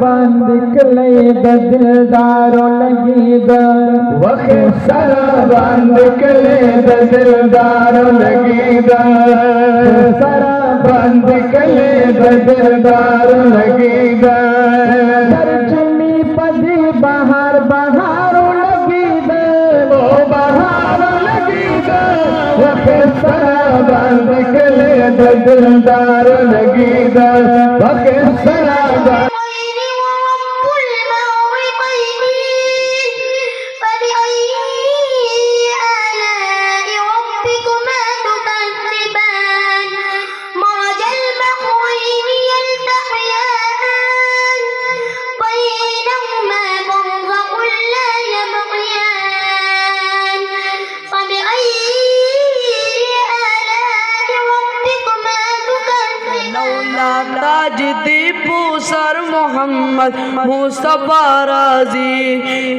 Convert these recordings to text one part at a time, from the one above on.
बंद कले दिलदारों लगी वख सरा बंद कले दिलदारों लगी सरा बंद कले दिलदारों लगी चुनी पदी बहार बहारों लगी ओ बहारों लगी वख सरा बंद कले दिलदारों लगी वख सरा ताजदीपू सर मोहम्मद मुस्तफा राजी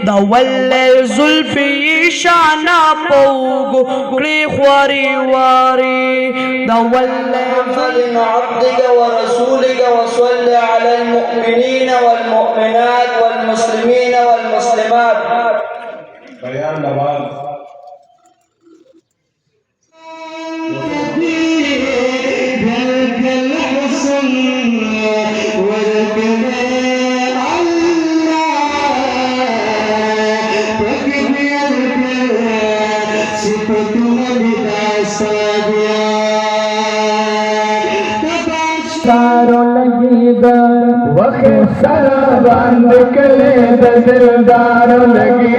दवल्ले जुल्फी शाना पोगो क्री ख्वारी वारी दवल्ले عبدك ورسولك وصل على المؤمنين والمؤمنات والمسلمين والمسلمات. بيان نواز दारों लगी वख सरा बंद कले दिलदारों लगी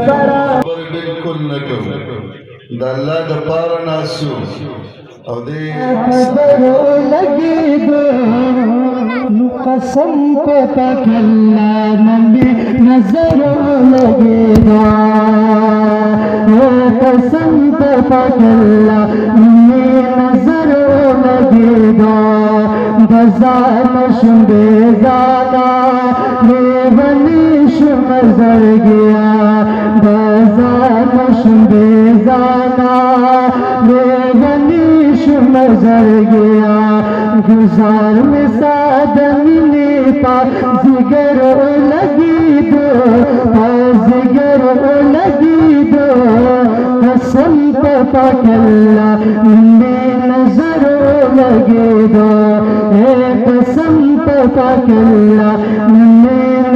सरा बिल्कुल न करो दल्ला द पारनासु और दे लगी कसम पे पकड़ना नबी नजरों लगी कसम पे पकड़ना नजरों लगी बजानशुम बेजाना बेवनीश मजर गया बजानशुम बेजाना बेवनीश मजर गया गुजार में सादनी नेता जिगर लगी जिगर लगी कसम पे पकड़ना नजरों लगे कसम पे पकड़ना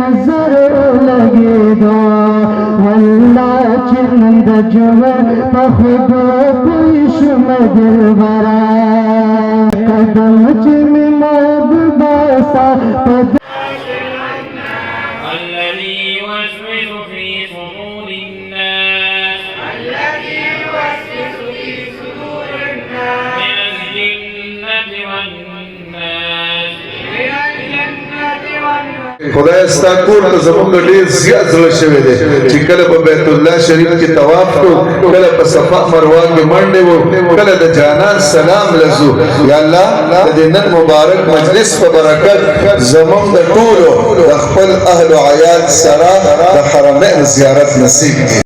नजरों लगे अल्लाह चिंद जुम पखदो खुश मदिल बरा कदम चिम मोब बासा الذي يوسوس في صدور الناس من الجنة والناس خدای ستا کور ته زمونږ ډیر زیات زړه شوی دی چې کله په بیت الله شریف کې طواف کو کله په صفا مروه کې منډې وو کله د جانان سلام لزو یا الله د نن مبارک مجلس په برکت زمونږ د ټولو د خپل اهل او عیال سره د حرمین زیارت نصیب کړي